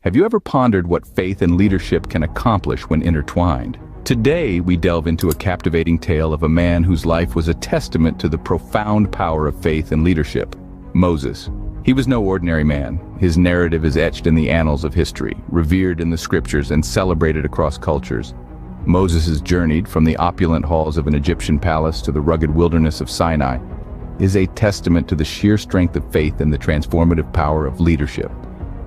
Have you ever pondered what faith and leadership can accomplish when intertwined? Today, we delve into a captivating tale of a man whose life was a testament to the profound power of faith and leadership: Moses. He was no ordinary man. His narrative is etched in the annals of history, revered in the scriptures, and celebrated across cultures. Moses' journey from the opulent halls of an Egyptian palace to the rugged wilderness of Sinai is a testament to the sheer strength of faith and the transformative power of leadership.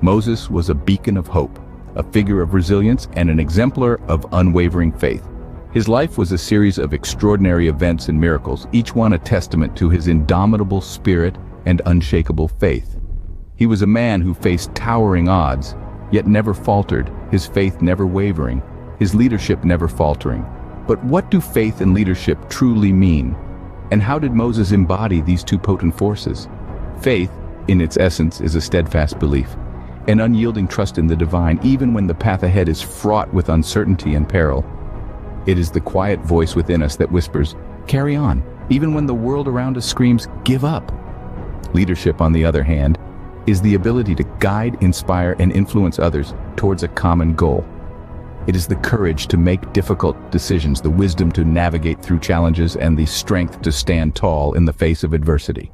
Moses was a beacon of hope, a figure of resilience, and an exemplar of unwavering faith. His life was a series of extraordinary events and miracles, each one a testament to his indomitable spirit and unshakable faith. He was a man who faced towering odds, yet never faltered, his faith never wavering, his leadership never faltering. But what do faith and leadership truly mean? And how did Moses embody these two potent forces? Faith, in its essence, is a steadfast belief, an unyielding trust in the divine, even when the path ahead is fraught with uncertainty and peril. It is the quiet voice within us that whispers, "Carry on," even when the world around us screams, "Give up." Leadership, on the other hand, is the ability to guide, inspire, and influence others towards a common goal. It is the courage to make difficult decisions, the wisdom to navigate through challenges, and the strength to stand tall in the face of adversity.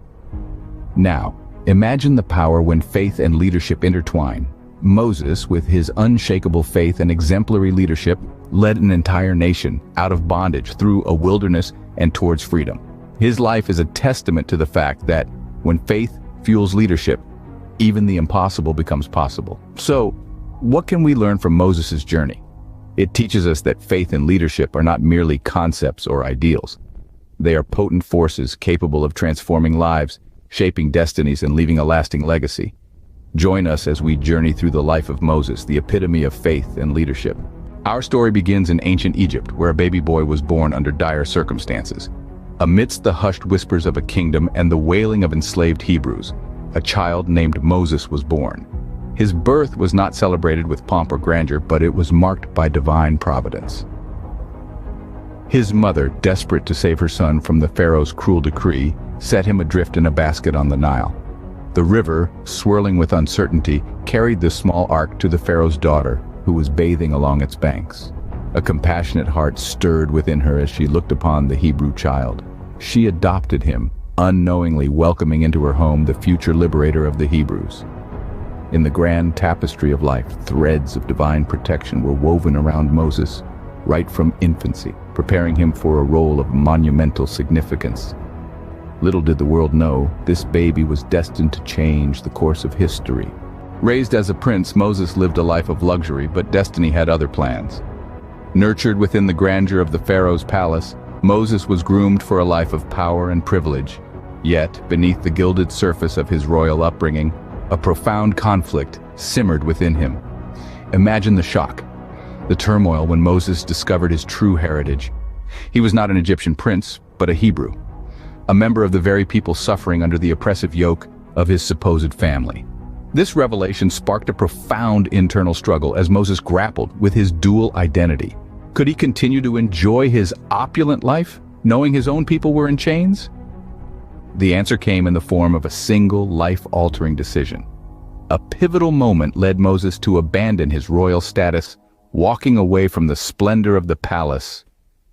Now, imagine the power when faith and leadership intertwine. Moses, with his unshakable faith and exemplary leadership, led an entire nation out of bondage through a wilderness and towards freedom. His life is a testament to the fact that when faith fuels leadership, even the impossible becomes possible. So, what can we learn from Moses' journey? It teaches us that faith and leadership are not merely concepts or ideals. They are potent forces capable of transforming lives, shaping destinies, and leaving a lasting legacy. Join us as we journey through the life of Moses, the epitome of faith and leadership. Our story begins in ancient Egypt, where a baby boy was born under dire circumstances. Amidst the hushed whispers of a kingdom and the wailing of enslaved Hebrews, a child named Moses was born. His birth was not celebrated with pomp or grandeur, but it was marked by divine providence. His mother, desperate to save her son from the Pharaoh's cruel decree, set him adrift in a basket on the Nile. The river, swirling with uncertainty, carried the small ark to the Pharaoh's daughter, who was bathing along its banks. A compassionate heart stirred within her as she looked upon the Hebrew child. She adopted him, unknowingly welcoming into her home the future liberator of the Hebrews. In the grand tapestry of life, threads of divine protection were woven around Moses, right from infancy, preparing him for a role of monumental significance. Little did the world know, this baby was destined to change the course of history. Raised as a prince, Moses lived a life of luxury, but destiny had other plans. Nurtured within the grandeur of the Pharaoh's palace, Moses was groomed for a life of power and privilege. Yet, beneath the gilded surface of his royal upbringing, a profound conflict simmered within him. Imagine the shock, the turmoil when Moses discovered his true heritage. He was not an Egyptian prince, but a Hebrew, a member of the very people suffering under the oppressive yoke of his supposed family. This revelation sparked a profound internal struggle as Moses grappled with his dual identity. Could he continue to enjoy his opulent life, knowing his own people were in chains? The answer came in the form of a single life-altering decision. A pivotal moment led Moses to abandon his royal status, walking away from the splendor of the palace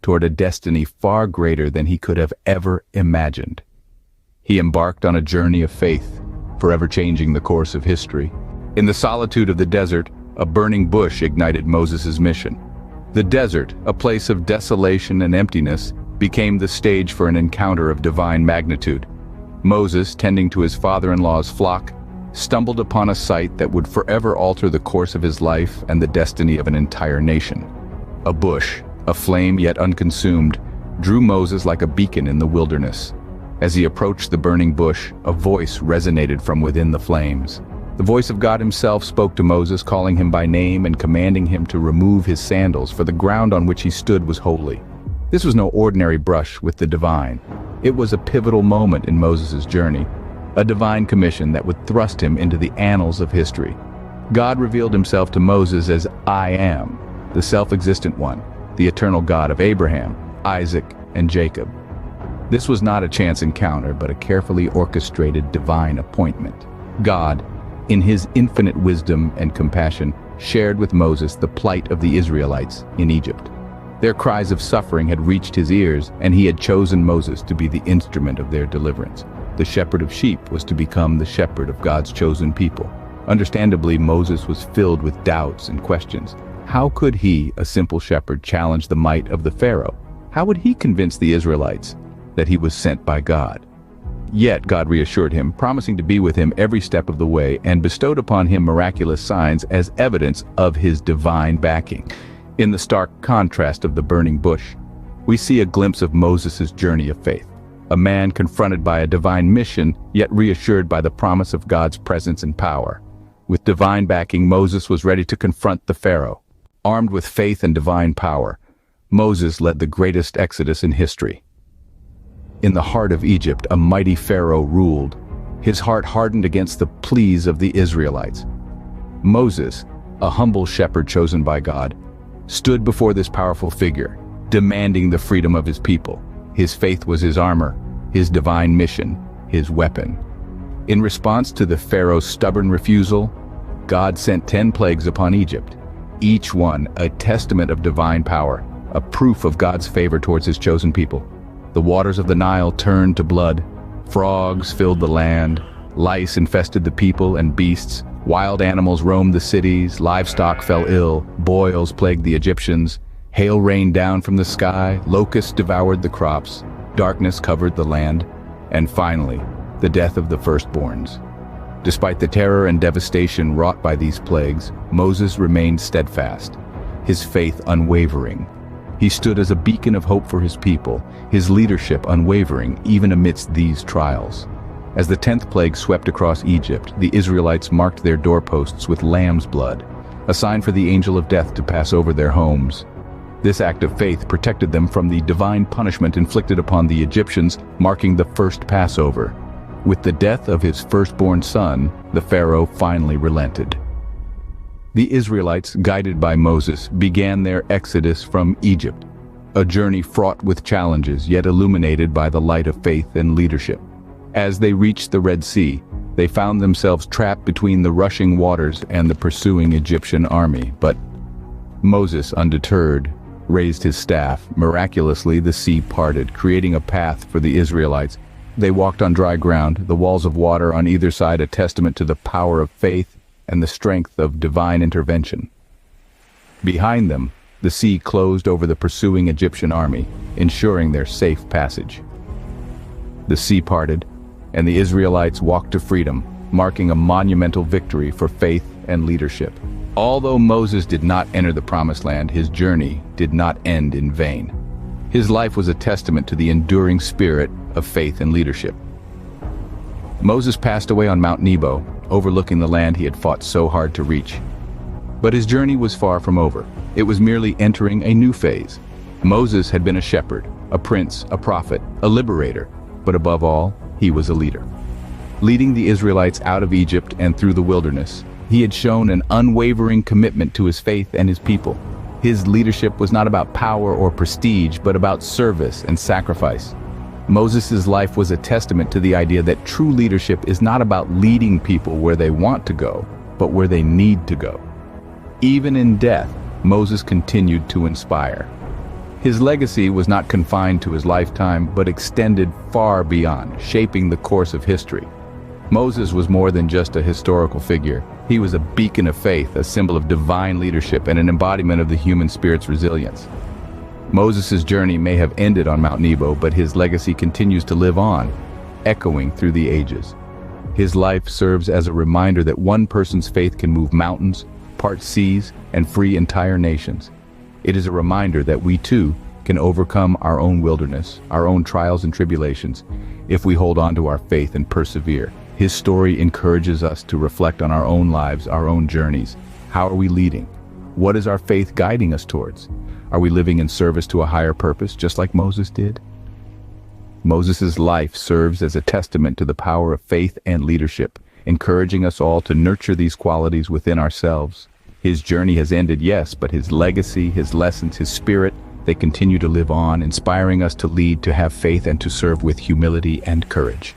toward a destiny far greater than he could have ever imagined. He embarked on a journey of faith, forever changing the course of history. In the solitude of the desert, a burning bush ignited Moses' mission. The desert, a place of desolation and emptiness, became the stage for an encounter of divine magnitude. Moses, tending to his father-in-law's flock, stumbled upon a sight that would forever alter the course of his life and the destiny of an entire nation. A bush, aflame yet unconsumed, drew Moses like a beacon in the wilderness. As he approached the burning bush, a voice resonated from within the flames. The voice of God himself spoke to Moses, calling him by name and commanding him to remove his sandals, for the ground on which he stood was holy. This was no ordinary brush with the divine. It was a pivotal moment in Moses' journey, a divine commission that would thrust him into the annals of history. God revealed himself to Moses as I Am, the self-existent one, the eternal God of Abraham, Isaac, and Jacob. This was not a chance encounter, but a carefully orchestrated divine appointment. God, In his infinite wisdom and compassion, shared with Moses the plight of the Israelites in Egypt. Their cries of suffering had reached his ears, and he had chosen Moses to be the instrument of their deliverance. The shepherd of sheep was to become the shepherd of God's chosen people. Understandably, Moses was filled with doubts and questions. How could he, a simple shepherd, challenge the might of the Pharaoh? How would he convince the Israelites that he was sent by God? Yet God reassured him, promising to be with him every step of the way, and bestowed upon him miraculous signs as evidence of his divine backing. In the stark contrast of the burning bush, we see a glimpse of Moses' journey of faith. A man confronted by a divine mission, yet reassured by the promise of God's presence and power. With divine backing, Moses was ready to confront the Pharaoh. Armed with faith and divine power, Moses led the greatest exodus in history. In the heart of Egypt, a mighty Pharaoh ruled. His heart hardened against the pleas of the Israelites. Moses, a humble shepherd chosen by God, stood before this powerful figure, demanding the freedom of his people. His faith was his armor, his divine mission, his weapon. In response to the Pharaoh's stubborn refusal, God sent 10 plagues upon Egypt, each one a testament of divine power, a proof of God's favor towards his chosen people. The waters of the Nile turned to blood, frogs filled the land, lice infested the people and beasts, wild animals roamed the cities, livestock fell ill, boils plagued the Egyptians, hail rained down from the sky, locusts devoured the crops, darkness covered the land, and finally, the death of the firstborns. Despite the terror and devastation wrought by these plagues, Moses remained steadfast, his faith unwavering. He stood as a beacon of hope for his people, his leadership unwavering even amidst these trials. As the 10th plague swept across Egypt, the Israelites marked their doorposts with lamb's blood, a sign for the angel of death to pass over their homes. This act of faith protected them from the divine punishment inflicted upon the Egyptians, marking the first Passover. With the death of his firstborn son, the Pharaoh finally relented. The Israelites, guided by Moses, began their exodus from Egypt, a journey fraught with challenges yet illuminated by the light of faith and leadership. As they reached the Red Sea, they found themselves trapped between the rushing waters and the pursuing Egyptian army. But Moses, undeterred, raised his staff. Miraculously, the sea parted, creating a path for the Israelites. They walked on dry ground, the walls of water on either side a testament to the power of faith and the strength of divine intervention. Behind them, the sea closed over the pursuing Egyptian army, ensuring their safe passage. The sea parted, and the Israelites walked to freedom, marking a monumental victory for faith and leadership. Although Moses did not enter the Promised Land, his journey did not end in vain. His life was a testament to the enduring spirit of faith and leadership. Moses passed away on Mount Nebo, overlooking the land he had fought so hard to reach. But his journey was far from over. It was merely entering a new phase. Moses had been a shepherd, a prince, a prophet, a liberator, but above all, he was a leader. Leading the Israelites out of Egypt and through the wilderness, he had shown an unwavering commitment to his faith and his people. His leadership was not about power or prestige, but about service and sacrifice. Moses' life was a testament to the idea that true leadership is not about leading people where they want to go, but where they need to go. Even in death, Moses continued to inspire. His legacy was not confined to his lifetime, but extended far beyond, shaping the course of history. Moses was more than just a historical figure. He was a beacon of faith, a symbol of divine leadership, and an embodiment of the human spirit's resilience. Moses' journey may have ended on Mount Nebo, but his legacy continues to live on, echoing through the ages. His life serves as a reminder that one person's faith can move mountains, part seas, and free entire nations. It is a reminder that we too can overcome our own wilderness, our own trials and tribulations, if we hold on to our faith and persevere. His story encourages us to reflect on our own lives, our own journeys. How are we leading? What is our faith guiding us towards? Are we living in service to a higher purpose, just like Moses did? Moses' life serves as a testament to the power of faith and leadership, encouraging us all to nurture these qualities within ourselves. His journey has ended, yes, but his legacy, his lessons, his spirit, they continue to live on, inspiring us to lead, to have faith, and to serve with humility and courage.